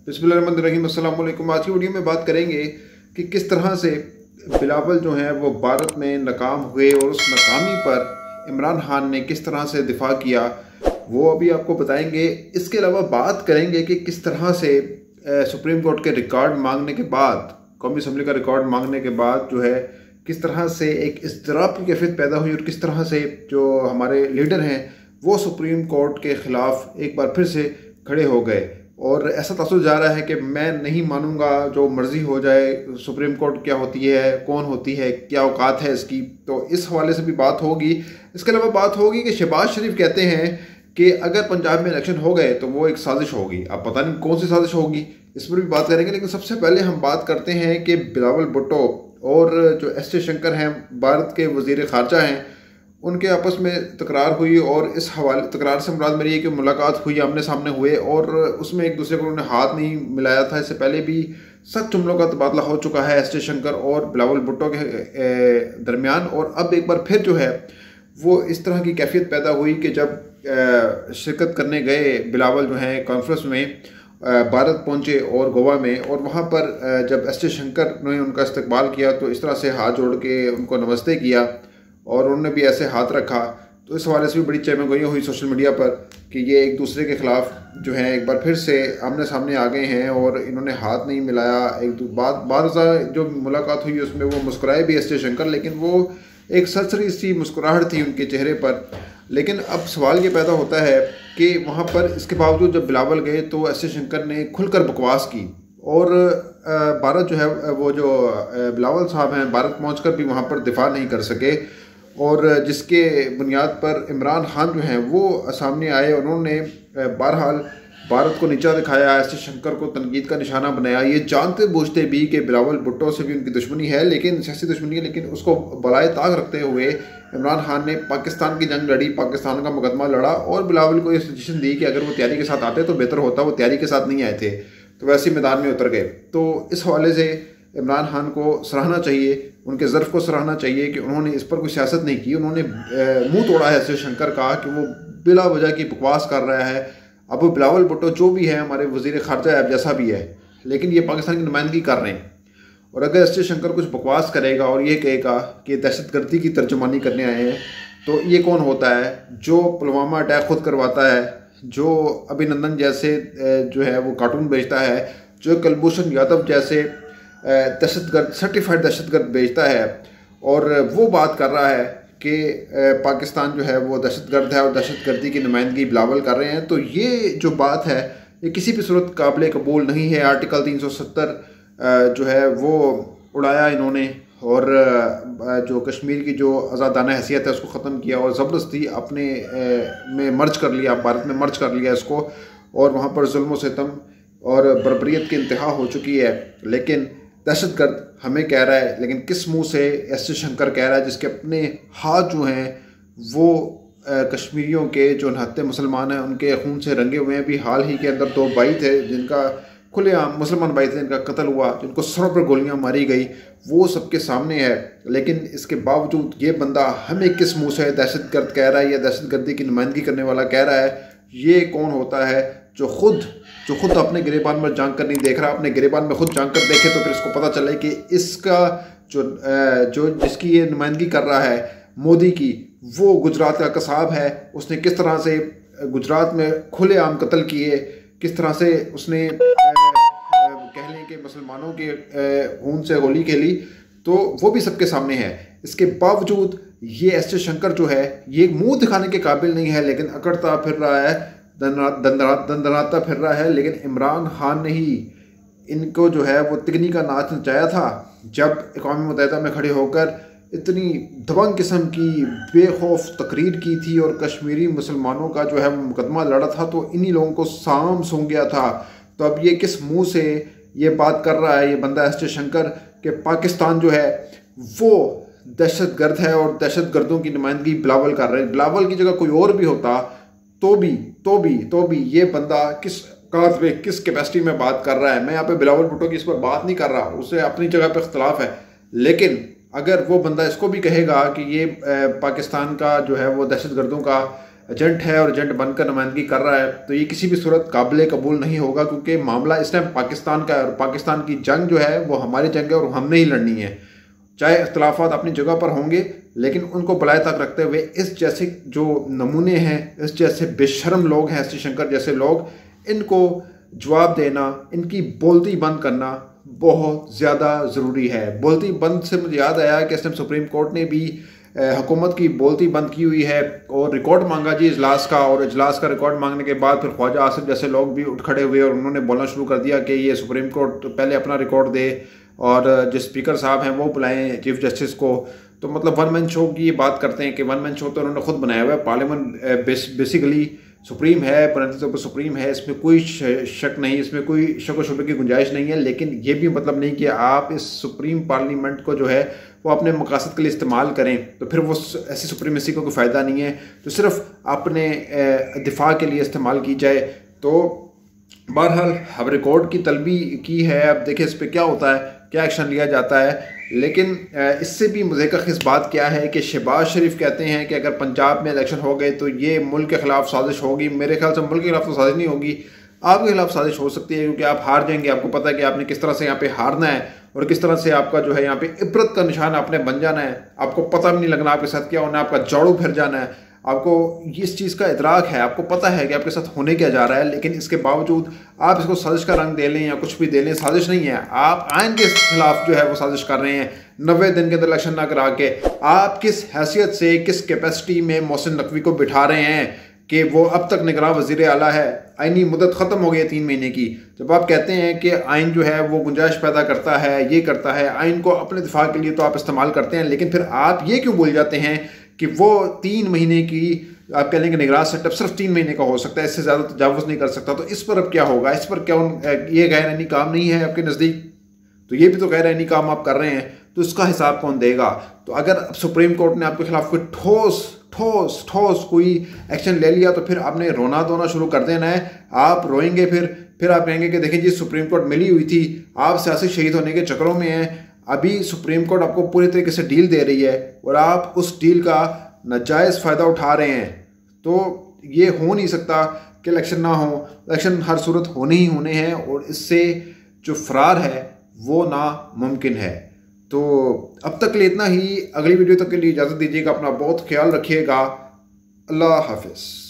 बिस्मिल्लाहिर्रहमानिर्रहीम। अस्सलाम वालेकुम। आज की वीडियो में बात करेंगे कि किस तरह से बिलावल जो हैं वो भारत में नाकाम हुए और उस नाकामी पर इमरान खान ने किस तरह से दिफा किया, वो अभी आपको बताएंगे। इसके अलावा बात करेंगे कि किस तरह से सुप्रीम कोर्ट के रिकॉर्ड मांगने के बाद, कौमी असम्बली का रिकॉर्ड मांगने के बाद जो है किस तरह से एक इज़्तिराब की कैफियत पैदा हुई और किस तरह से जो हमारे लीडर हैं वो सुप्रीम कोर्ट के ख़िलाफ़ एक बार फिर से खड़े हो गए। और ऐसा तासुर जा रहा है कि मैं नहीं मानूंगा, जो मर्ज़ी हो जाए, सुप्रीम कोर्ट क्या होती है, कौन होती है, क्या औकात है इसकी। तो इस हवाले से भी बात होगी। इसके अलावा बात होगी कि शहबाज शरीफ कहते हैं कि अगर पंजाब में इलेक्शन हो गए तो वो एक साजिश होगी। अब पता नहीं कौन सी साजिश होगी, इस पर भी बात करेंगे। लेकिन सबसे पहले हम बात करते हैं कि बिलावल भुट्टो और जो एस जयशंकर हैं, भारत के वज़ीर ख़ारजा हैं, उनके आपस में तकरार हुई। और इस हवाले तकरार से मुराद मेरी है कि मुलाकात हुई, आमने सामने हुए और उसमें एक दूसरे को उन्होंने हाथ नहीं मिलाया था। इससे पहले भी सख्त जुमलों का तबादला हो चुका है एस जयशंकर और बिलावल भुट्टो के दरमियान। और अब एक बार फिर जो है वो इस तरह की कैफियत पैदा हुई कि जब शिरकत करने गए बिलावल जो हैं कॉन्फ्रेंस में, भारत पहुंचे और गोवा में, और वहाँ पर जब एस जयशंकर ने उनका इस्तकबाल किया तो इस तरह से हाथ जोड़ के उनको नमस्ते किया और उन्होंने भी ऐसे हाथ रखा। तो इस हवाले से भी बड़ी चहमगोइयाँ हुई सोशल मीडिया पर कि ये एक दूसरे के ख़िलाफ़ जो है एक बार फिर से आमने सामने आ गए हैं और इन्होंने हाथ नहीं मिलाया। एक बार जो मुलाकात हुई उसमें वो मुस्कुराए भी एस जयशंकर, लेकिन वो एक सरसरी सी मुस्कुराहट थी उनके चेहरे पर। लेकिन अब सवाल ये पैदा होता है कि वहाँ पर इसके बावजूद जब बिलावल गए तो एस जयशंकर ने खुलकर बकवास की और भारत जो है वो जो बिलावल साहब हैं भारत पहुँचकर भी वहाँ पर दिफा नहीं कर सके। और जिसके बुनियाद पर इमरान खान जो हैं वो सामने आए, उन्होंने बहरहाल भारत को नीचा दिखाया, एस जयशंकर को तनकीद का निशाना बनाया, ये जानते बूझते भी कि बिलावल भुट्टो से भी उनकी दुश्मनी है, लेकिन सियासी दुश्मनी है। लेकिन उसको बलाए ताक रखते हुए इमरान खान ने पाकिस्तान की जंग लड़ी, पाकिस्तान का मुकदमा लड़ा और बिलावल को ये सजेशन दी कि अगर वो तैयारी के साथ आते तो बेहतर होता। वो तैयारी के साथ नहीं आए थे तो वैसे मैदान में उतर गए। तो इस हवाले से इमरान खान को सराहना चाहिए, उनके ज़र्फ़ को सराहना चाहिए कि उन्होंने इस पर कोई सियासत नहीं की। उन्होंने मुंह तोड़ा है एस जयशंकर का कि वो बिला वजह की बकवास कर रहा है। अब वो बिलावल भुट्टो जो भी है, हमारे वज़ीर ख़ारजा है, अब जैसा भी है, लेकिन ये पाकिस्तान की नुमाइंदगी कर रहे हैं। और अगर एस जयशंकर कुछ बकवास करेगा और ये कहेगा कि दहशतगर्दी की तर्जुमानी करने आए हैं, तो ये कौन होता है जो पुलवामा अटैक खुद करवाता है, जो अभिनंदन जैसे जो है वो कार्टून बेचता है, जो कुलभूषण यादव जैसे दहशतगर्द, सर्टिफाइड दहशतगर्द बेचता है, और वो बात कर रहा है कि पाकिस्तान जो है वो दहशतगर्द है और दहशतगर्दी की नुमाइंदगी बिलावल कर रहे हैं। तो ये जो बात है ये किसी भी सूरत काबिल कबूल नहीं है। आर्टिकल 370 जो है वो उड़ाया इन्होंने और जो कश्मीर की जो आज़ादाना हैसियत है उसको ख़त्म किया और ज़बरदस्ती अपने में मर्ज कर लिया, भारत में मर्ज कर लिया इसको। और वहाँ पर जुल्म सितम और बर्बरियत की इंतहा हो चुकी है। लेकिन दहशतगर्द हमें कह रहा है, लेकिन किस मुंह से एस जयशंकर कह रहा है, जिसके अपने हाथ जो हैं वो कश्मीरियों के जो नहत्ते मुसलमान हैं उनके खून से रंगे हुए हैं। भी हाल ही के अंदर 2 भाई थे जिनका खुलेआम, मुसलमान भाई थे जिनका कत्ल हुआ, जिनको सरों पर गोलियां मारी गई, वो सबके सामने है। लेकिन इसके बावजूद ये बंदा हमें किस मुंह से दहशतगर्द कह रहा है या दहशतगर्दी की नुमाइंदगी करने वाला कह रहा है। ये कौन होता है जो खुद अपने गिरेबान में जांच कर नहीं देख रहा, अपने गिरेबान में खुद जांच कर देखे तो फिर इसको पता चले कि इसका जो जिसकी ये नुमाइंदगी कर रहा है मोदी की, वो गुजरात का कसाब है। उसने किस तरह से गुजरात में खुलेआम कत्ल किए, किस तरह से उसने कह लें कि मुसलमानों के खून से होली खेली, तो वो भी सबके सामने है। इसके बावजूद ये एस जयशंकर जो है ये मुंह दिखाने के काबिल नहीं है, लेकिन अकड़ता फिर रहा है, दंदनाता फिर रहा है। लेकिन इमरान खान ने ही इनको जो है वो तिगनी का नाच नचाया था जब अक़वाम मुत्तहिदा में खड़े होकर इतनी दबंग किस्म की बेखौफ तकरीर की थी और कश्मीरी मुसलमानों का जो है वो मुकदमा लड़ा था। तो इन्हीं लोगों को साम सूंघ गया था। तो अब ये किस मुंह से ये बात कर रहा है ये बंदा एस जयशंकर कि पाकिस्तान जो है वो दहशतगर्द है और दहशतगर्दों की नुमाइंदगी बिलावल कर रहे हैं। बिलावल की जगह कोई और भी होता तो भी ये बंदा किस काज में, किस कैपेसिटी में बात कर रहा है। मैं यहाँ पे बिलावल भुट्टो की इस पर बात नहीं कर रहा, उससे अपनी जगह पे इख्तलाफ है। लेकिन अगर वो बंदा इसको भी कहेगा कि ये पाकिस्तान का जो है वो दहशतगर्दों का एजेंट है और एजेंट बनकर नुमाइंदगी कर रहा है, तो ये किसी भी सूरत काबिल कबूल नहीं होगा, क्योंकि मामला इस टाइम पाकिस्तान का है और पाकिस्तान की जंग जो है वो हमारी जंग है और हमने ही लड़नी है। चाहे इख्तलाफात अपनी जगह पर होंगे, लेकिन उनको बलाए तक रखते हुए इस जैसे जो नमूने हैं, इस जैसे बेशर्म लोग हैं, एस शंकर जैसे लोग, इनको जवाब देना, इनकी बोलती बंद करना बहुत ज़्यादा ज़रूरी है। बोलती बंद से मुझे याद आया कि इस टाइम सुप्रीम कोर्ट ने भी हुकूमत की बोलती बंद की हुई है और रिकॉर्ड मांगा जी इजलास का, और इजलास का रिकॉर्ड मांगने के बाद फिर ख्वाजा आसिफ जैसे लोग भी उठ खड़े हुए और उन्होंने बोलना शुरू कर दिया कि ये सुप्रीम कोर्ट पहले अपना रिकॉर्ड दे और जो स्पीकर साहब हैं वो बुलाएं चीफ जस्टिस को। तो मतलब वन मैन शो की ये बात करते हैं कि वन मैन शो तो उन्होंने खुद बनाया हुआ है। पार्लियामेंट बेसिकली सुप्रीम है, पर सुप्रीम है, इसमें कोई शक नहीं, इसमें कोई शक व शुबे की गुंजाइश नहीं है। लेकिन ये भी मतलब नहीं कि आप इस सुप्रीम पार्लियामेंट को जो है वो अपने मकासद के लिए इस्तेमाल करें, तो फिर वो ऐसी सुप्रीमेसी को कोई फ़ायदा नहीं है, तो सिर्फ अपने दिफा के लिए इस्तेमाल की जाए। तो बहरहाल अब रिकॉर्ड की तलबी की है, अब देखिए इस पर क्या होता है, क्या एक्शन लिया जाता है। लेकिन इससे भी मुज़क्किर बात क्या है कि शहबाज शरीफ कहते हैं कि अगर पंजाब में इलेक्शन हो गए तो ये मुल्क के ख़िलाफ़ साजिश होगी। मेरे ख्याल से मुल्क के खिलाफ तो साजिश नहीं होगी, आपके खिलाफ साजिश हो सकती है, क्योंकि आप हार जाएंगे। आपको पता है कि आपने किस तरह से यहाँ पे हारना है और किस तरह से आपका जो है यहाँ पे इबरत का निशान आपने बन जाना है। आपको पता भी नहीं लगना आपके साथ क्या होना है, आपका झाड़ू फिर जाना है। आपको इस चीज़ का इदराक है, आपको पता है कि आपके साथ होने क्या जा रहा है, लेकिन इसके बावजूद आप इसको साजिश का रंग दे लें या कुछ भी दे लें, साजिश नहीं है। आप आइन के खिलाफ जो है वो साजिश कर रहे हैं। 90 दिन के अंदर इलेक्शन ना करा के आप किस हैसियत से, किस कैपेसिटी में मोहसिन नकवी को बिठा रहे हैं कि वो अब तक निगरान वज़ीर आला है। आइनी मुद्दत ख़त्म हो गई है 3 महीने की। जब आप कहते हैं कि आइन जो है वो गुंजाइश पैदा करता है, ये करता है, आइन को अपने दिफा के लिए तो आप इस्तेमाल करते हैं, लेकिन फिर आप ये क्यों भूल जाते हैं कि वो 3 महीने की आप कह लेंगे निगरान सेटअप सिर्फ 3 महीने का हो सकता है, इससे ज़्यादा तजावुज़ नहीं कर सकता। तो इस पर अब क्या होगा? इस पर क्या ये गैर आइनी काम नहीं है आपके नज़दीक? तो ये भी तो गैर आइनी काम आप कर रहे हैं, तो इसका हिसाब कौन देगा? तो अगर सुप्रीम कोर्ट ने आपके खिलाफ कोई ठोस कोई एक्शन ले लिया तो फिर आपने रोना धोना शुरू कर देना है। आप रोएंगे, फिर आप कहेंगे कि देखिए जी सुप्रीम कोर्ट मिली हुई थी, आप सियासी शहीद होने के चक्करों में हैं। अभी सुप्रीम कोर्ट आपको पूरी तरीके से डील दे रही है और आप उस डील का नाजायज़ फ़ायदा उठा रहे हैं। तो ये हो नहीं सकता कि इलेक्शन ना हो। इलेक्शन हर सूरत होने ही होने हैं और इससे जो फरार है वो नामुमकिन है। तो अब तक के लिए इतना ही। अगली वीडियो तक के लिए इजाज़त दीजिएगा। अपना बहुत ख्याल रखिएगा। अल्लाह हाफिज़।